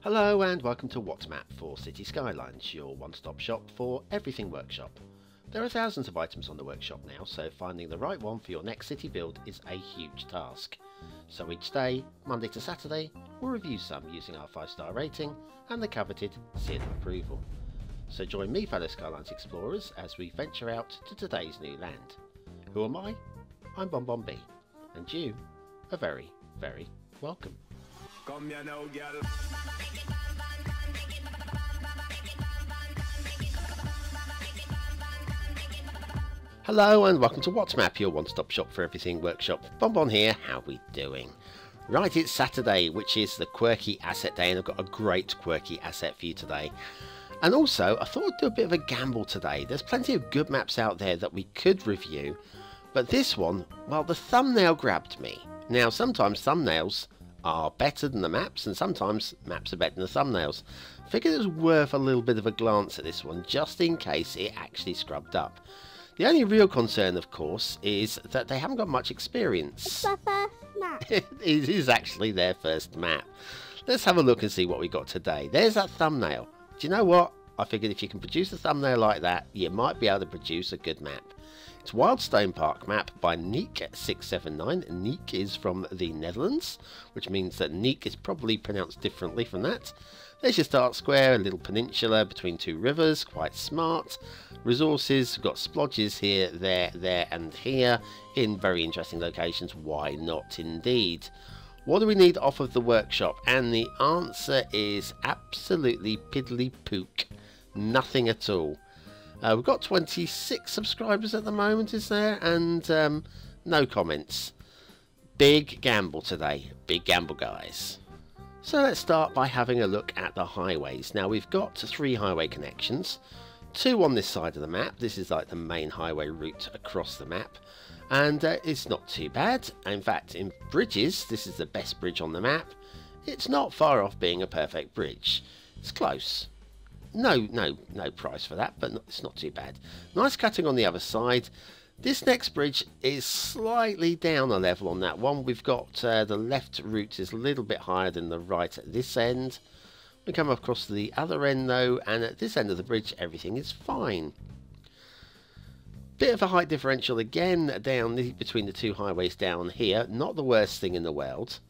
Hello and welcome to What's Map for Cities Skylines, your one-stop shop for everything workshop. There are thousands of items on the workshop now, so finding the right one for your next city build is a huge task. So each day, Monday to Saturday, we'll review some using our 5-star rating and the coveted seal of approval. So join me, fellow Skylines explorers, as we venture out to today's new land. Who am I? I'm BonBonB, and you are very, very welcome. Come here now, girl. Hello and welcome to What's Map, your one-stop shop for everything workshop. BonBon here, how we doing? Right, it's Saturday, which is the quirky asset day, and I've got a great quirky asset for you today. And also, I thought I'd do a bit of a gamble today. There's plenty of good maps out there that we could review, but this one, well, the thumbnail grabbed me. Now, sometimes thumbnails are better than the maps, and sometimes maps are better than the thumbnails. I figured it was worth a little bit of a glance at this one, just in case it actually scrubbed up. The only real concern, of course, is that they haven't got much experience. It's their first map. It is actually their first map. Let's have a look and see what we got today. There's that thumbnail. Do you know what? I figured if you can produce a thumbnail like that, you might be able to produce a good map. It's Wildstone Park map by Neek679. Neek is from the Netherlands, which means that Neek is probably pronounced differently from that. There's your start square, a little peninsula between two rivers, quite smart. Resources, got splodges here, there and here in very interesting locations. Why not indeed? What do we need off of the workshop? And the answer is absolutely piddly pook. Nothing at all. We've got 26 subscribers at the moment, is there? And no comments. Big gamble today. Big gamble, guys. So let's start by having a look at the highways. Now we've got 3 highway connections. 2 on this side of the map. This is like the main highway route across the map. And it's not too bad. In fact, in bridges, this is the best bridge on the map. It's not far off being a perfect bridge. It's close. No price for that, but it's not too bad. Nice cutting on the other side. This next bridge is slightly down a level on that one. We've got the left route is a little bit higher than the right at this end. We come across to the other end though, and at this end of the bridge everything is fine. Bit of a height differential again down between the 2 highways down here. Not the worst thing in the world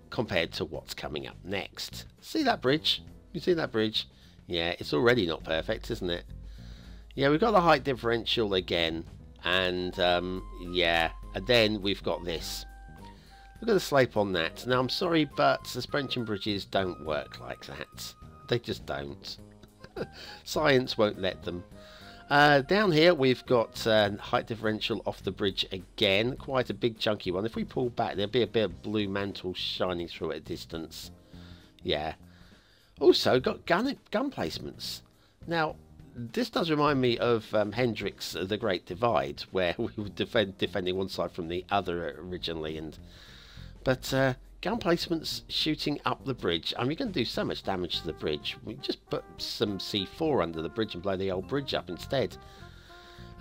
compared to what's coming up next. See that bridge? You see that bridge? Yeah, it's already not perfect, isn't it? Yeah, we've got the height differential again, and yeah, and then we've got this. Look at the slope on that. Now, I'm sorry, but suspension bridges don't work like that. They just don't. Science won't let them. Down here, we've got height differential off the bridge again. Quite a big chunky one. If we pull back, there'll be a bit of blue mantle shining through at a distance. Yeah. Also got gun placements. Now this does remind me of Hendrix The Great Divide, where we were defending one side from the other originally, but gun placements shooting up the bridge. I mean, you're going to do so much damage to the bridge. We just put some C4 under the bridge and blow the old bridge up instead.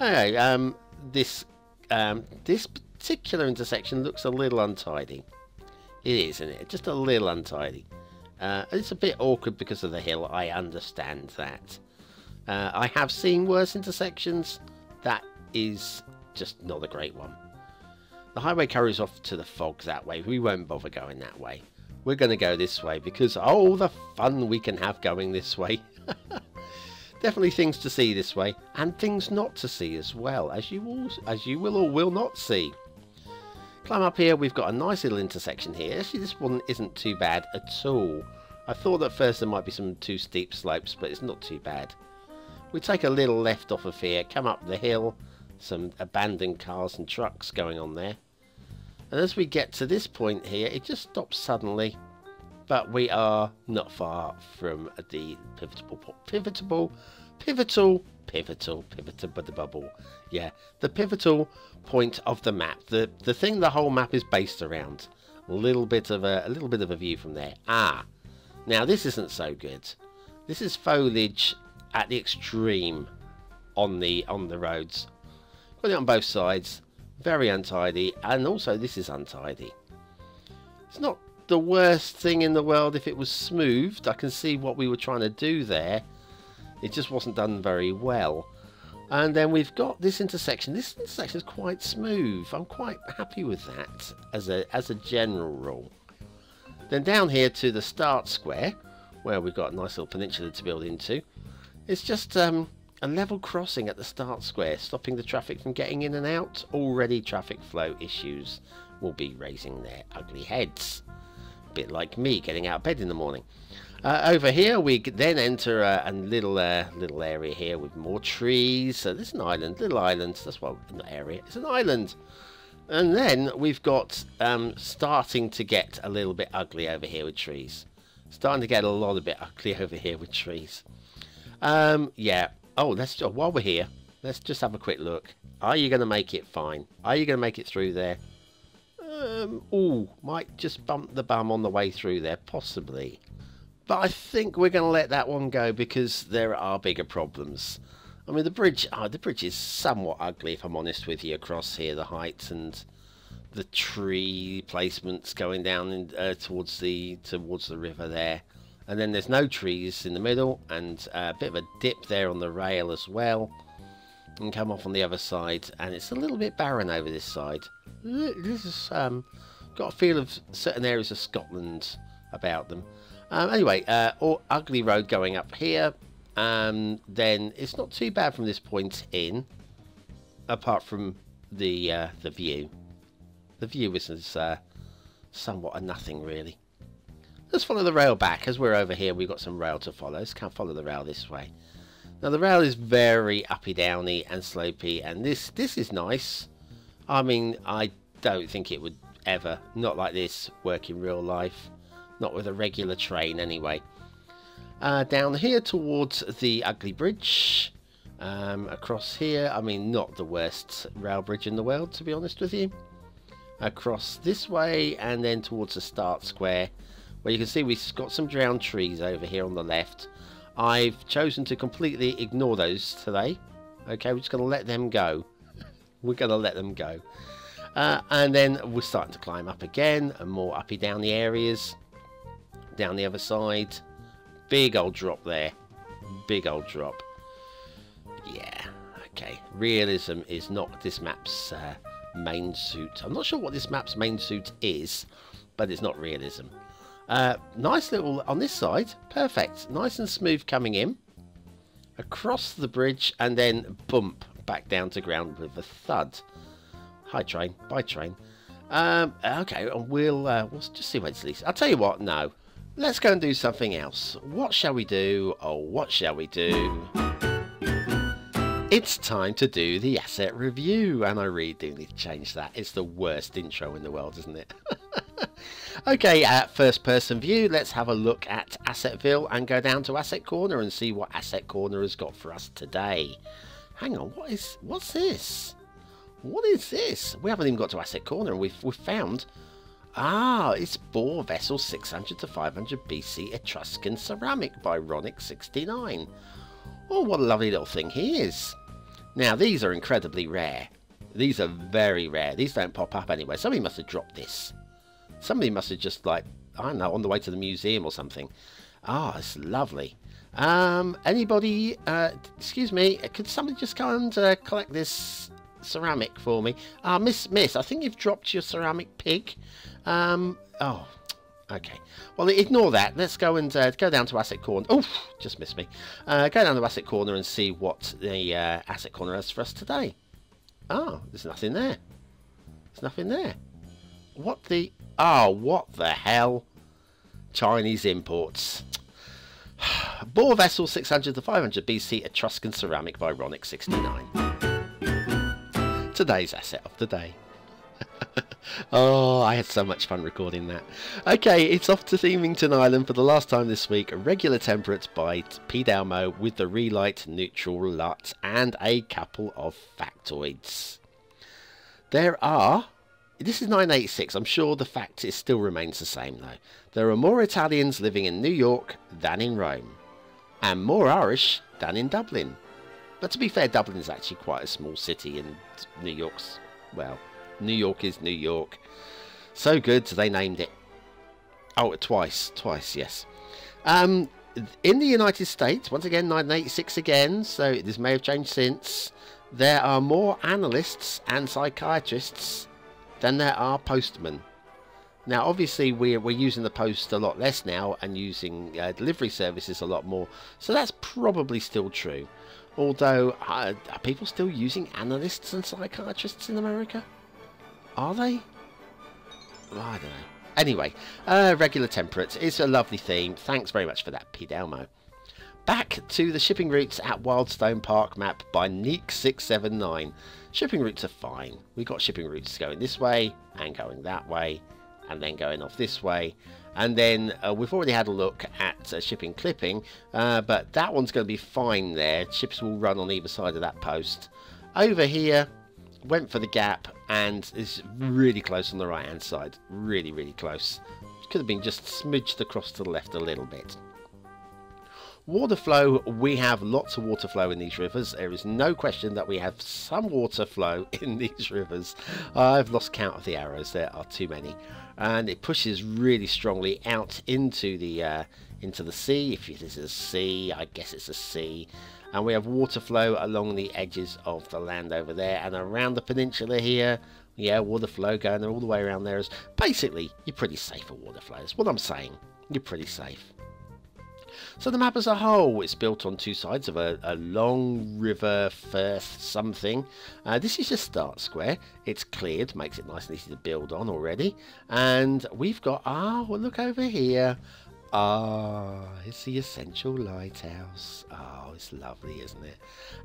Anyway, this particular intersection looks a little untidy. It is, isn't it? Just a little untidy. It's a bit awkward because of the hill, I understand that. I have seen worse intersections. That is just not a great one. The highway carries off to the fog that way. We won't bother going that way. We're going to go this way because, oh, the fun we can have going this way. Definitely things to see this way, and things not to see as well, as you will or will not see. Climb up here, we've got a nice little intersection here. Actually, this one isn't too bad at all. I thought at first there might be some too steep slopes, but it's not too bad. We take a little left off of here, come up the hill, some abandoned cars and trucks going on there. And as we get to this point here, it just stops suddenly. But we are not far from the pivotal, yeah, the pivotal point of the map, the thing the whole map is based around. A little bit of a view from there. Now this isn't so good. This is foliage at the extreme on the roads. Got it on both sides. Very untidy, and also this is untidy. It's not the worst thing in the world if it was smoothed. I can see what we were trying to do there. It just wasn't done very well. And then we've got this intersection. This intersection is quite smooth. I'm quite happy with that as a general rule. Then down here to the start square, where we've got a nice little peninsula to build into. It's just a level crossing at the start square, stopping the traffic from getting in and out. Already traffic flow issues will be raising their ugly heads. A bit like me getting out of bed in the morning. Over here we then enter a little area here with more trees. So there's an island, little island. That's what, not area, it's an island. And then we've got starting to get a little bit ugly over here with trees. Starting to get a lot of bit ugly over here with trees. Yeah. Oh, while we're here, let's just have a quick look. Are you going to make it fine? Are you going to make it through there? Oh, might just bump the bum on the way through there, possibly. But I think we're going to let that one go because there are bigger problems. I mean, the bridge is somewhat ugly, if I'm honest with you, across here, the heights and the tree placements going down towards the river there. And then there's no trees in the middle, and a bit of a dip there on the rail as well. And come off on the other side, and it's a little bit barren over this side. This has got a feel of certain areas of Scotland about them. Anyway, ugly road going up here. Then it's not too bad from this point in, apart from the view. The view is somewhat a nothing really. Let's follow the rail back. As we're over here, we've got some rail to follow. Let's can't follow the rail this way. Now the rail is very uppy downy and slopey, and this is nice. I mean, I don't think it would ever, not like this, work in real life. Not with a regular train anyway. Down here towards the ugly bridge. Across here, I mean, not the worst rail bridge in the world, to be honest with you. Across this way, and then towards the start square, where you can see we've got some drowned trees over here on the left. I've chosen to completely ignore those today. Okay, we're just going to let them go. We're going to let them go. And then we're starting to climb up again, and more uppy downy areas. Down the other side. Big old drop there. Big old drop. Yeah, okay. Realism is not this map's main suit. I'm not sure what this map's main suit is, but it's not realism. Nice little on this side. Perfect. Nice and smooth coming in. Across the bridge and then bump back down to ground with a thud. Hi train. Bye train. Okay, and we'll just see where this leads. I'll tell you what, no. Let's go and do something else. What shall we do? Oh, what shall we do? It's time to do the asset review, and I really do need to change that. It's the worst intro in the world, isn't it? Okay, first person view, let's have a look at Assetville and go down to Asset Corner and see what Asset Corner has got for us today. Hang on, what's this? What is this? We haven't even got to Asset Corner, and we've found... Ah, it's Boar Vessel 600 to 500 BC Etruscan Ceramic by Ronick69. Oh, what a lovely little thing he is. Now, these are incredibly rare. These are very rare. These don't pop up anywhere. Somebody must have dropped this. Somebody must have just, like, I don't know, on the way to the museum or something. Ah, it's lovely. Anybody, excuse me, could somebody just come and collect this ceramic for me? Miss, I think you've dropped your ceramic pig. Oh, okay. Well, ignore that. Let's go and go down to Asset Corner. Oh, just missed me. Go down to Asset Corner and see what the Asset Corner has for us today. Oh, there's nothing there. There's nothing there. What the... Oh, what the hell? Chinese imports. Boar Vessel 600 to 500 BC Etruscan Ceramic by Ronick69. Today's asset of the day. Oh, I had so much fun recording that. Okay, it's off to Themington Island for the last time this week. A regular temperate by P. Dalmo with the relight, neutral LUT, and a couple of factoids. There are... This is 986. I'm sure the fact still remains the same, though. There are more Italians living in New York than in Rome. And more Irish than in Dublin. But to be fair, Dublin is actually quite a small city, and New York's... well... New York is New York. So good, they named it. Oh, twice, yes. In the United States, once again, 1986 again, so this may have changed since, there are more analysts and psychiatrists than there are postmen. Now, obviously, we're using the post a lot less now and using delivery services a lot more, so that's probably still true. Although, are people still using analysts and psychiatrists in America? Are they? Oh, I don't know. Anyway, regular temperate is a lovely theme. Thanks very much for that, P. Delmo. Back to the shipping routes at Wildstone Park map by Neek679. Shipping routes are fine. We've got shipping routes going this way and going that way and then going off this way. And then we've already had a look at shipping clipping, but that one's going to be fine there. Ships will run on either side of that post. Over here, went for the gap and is really close on the right hand side. Really, really close. Could have been just smidged across to the left a little bit. Water flow, we have lots of water flow in these rivers. There is no question that we have some water flow in these rivers. I've lost count of the arrows, there are too many. And it pushes really strongly out into the sea. If this is a sea, I guess it's a sea. And we have water flow along the edges of the land over there and around the peninsula here. Yeah, water flow going all the way around there. Basically, you're pretty safe for water flow. That's what I'm saying. You're pretty safe. So the map as a whole, it's built on two sides of a long river firth something. This is your start square. It's cleared, makes it nice and easy to build on already. And we've got, well, look over here. It's the essential lighthouse. Oh, it's lovely, isn't it?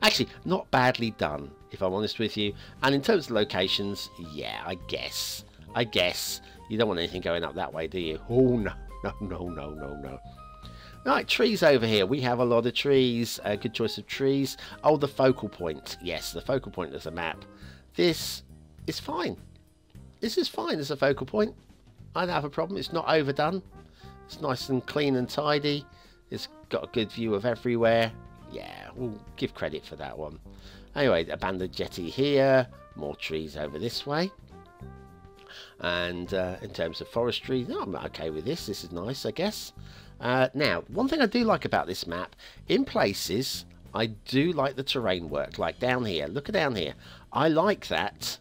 Actually, not badly done, if I'm honest with you. And in terms of locations, yeah, I guess. You don't want anything going up that way, do you? Oh, no. Right, trees over here. We have a lot of trees. A good choice of trees. Oh, the focal point. Yes, the focal point of the map. This is fine. This is fine as a focal point. I don't have a problem. It's not overdone. It's nice and clean and tidy. It's got a good view of everywhere. Yeah, we'll give credit for that one. Anyway, abandoned jetty here. More trees over this way. And in terms of forestry, I'm okay with this. This is nice, I guess. Now, one thing I do like about this map, in places, I do like the terrain work. Like down here, look at down here. I like that.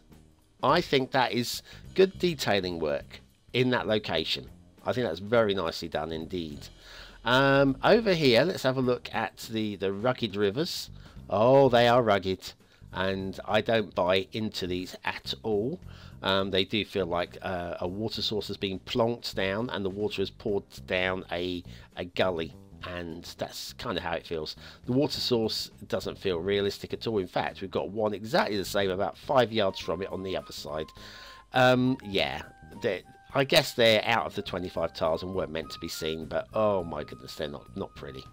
I think that is good detailing work in that location. I think that's very nicely done indeed. Over here, let's have a look at the rugged rivers. Oh, they are rugged. And I don't buy into these at all. They do feel like a water source has been plonked down and the water has poured down a gully, and that's kind of how it feels. The water source doesn't feel realistic at all. In fact, we've got one exactly the same about 5 yards from it on the other side. Yeah, I guess they're out of the 25 tiles and weren't meant to be seen, but oh my goodness, they're not pretty.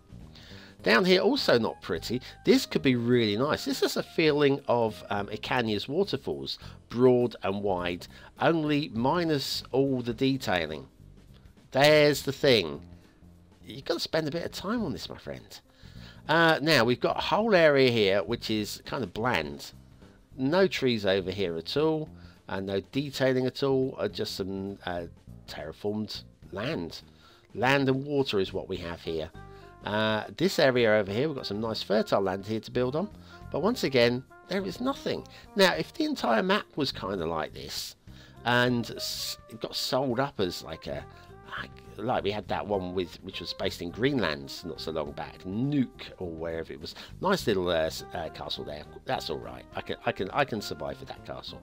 Down here, also not pretty. This could be really nice. This is a feeling of Icanya's waterfalls, broad and wide, only minus all the detailing. There's the thing. You've got to spend a bit of time on this, my friend. Now, we've got a whole area here which is kind of bland. No trees over here at all, and no detailing at all, just some terraformed land. Land and water is what we have here. This area over here, we've got some nice fertile land here to build on, but once again, there is nothing. Now, if the entire map was kind of like this, and it got sold up as like we had that one which was based in Greenland not so long back, Nuke or wherever it was, nice little castle there. That's all right. I can survive with that castle.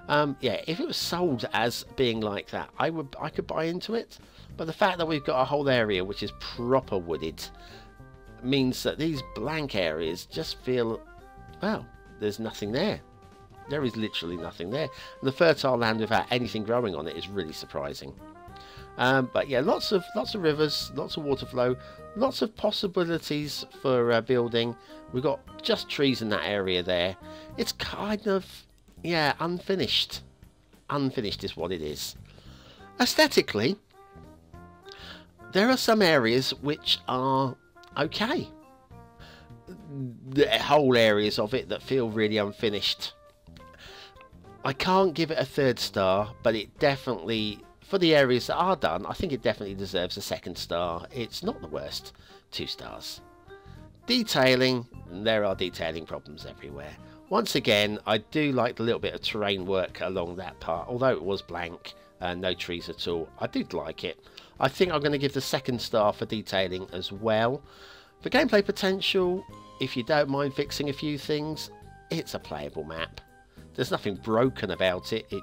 Yeah, if it was sold as being like that, I could buy into it. But the fact that we've got a whole area which is proper wooded means that these blank areas just feel, well, there's nothing there. There is literally nothing there. And the fertile land without anything growing on it is really surprising. But yeah, lots of rivers, lots of water flow, lots of possibilities for building. We've got just trees in that area there. It's kind of, yeah, unfinished. Unfinished is what it is. Aesthetically, there are some areas which are okay. The whole areas of it that feel really unfinished. I can't give it a 3rd star, but it definitely for the areas that are done, I think it definitely deserves a 2nd star. It's not the worst. 2 stars. Detailing, there are detailing problems everywhere. Once again, I do like the little bit of terrain work along that part, although it was blank and no trees at all. I did like it. I think I'm going to give the 2nd star for detailing as well. For gameplay potential, if you don't mind fixing a few things, it's a playable map. There's nothing broken about it, it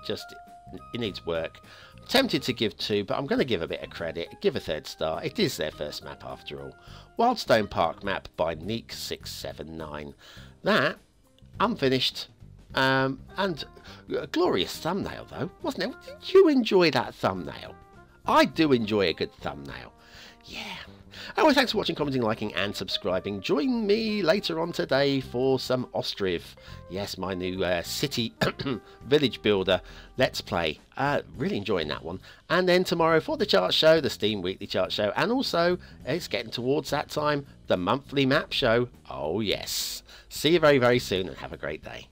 needs work. I'm tempted to give 2, but I'm going to give a bit of credit, give a 3rd star. It is their first map after all. Wildstone Park map by Neek679. That, unfinished, and a glorious thumbnail though, wasn't it? Did you enjoy that thumbnail? I do enjoy a good thumbnail. Yeah. Anyway, thanks for watching, commenting, liking and subscribing. Join me later on today for some Ostriv. Yes, my new city village builder let's play. Really enjoying that one. And then tomorrow for the chart show, the Steam Weekly Chart Show. And also, it's getting towards that time, the monthly map show. Oh yes. See you very, very soon and have a great day.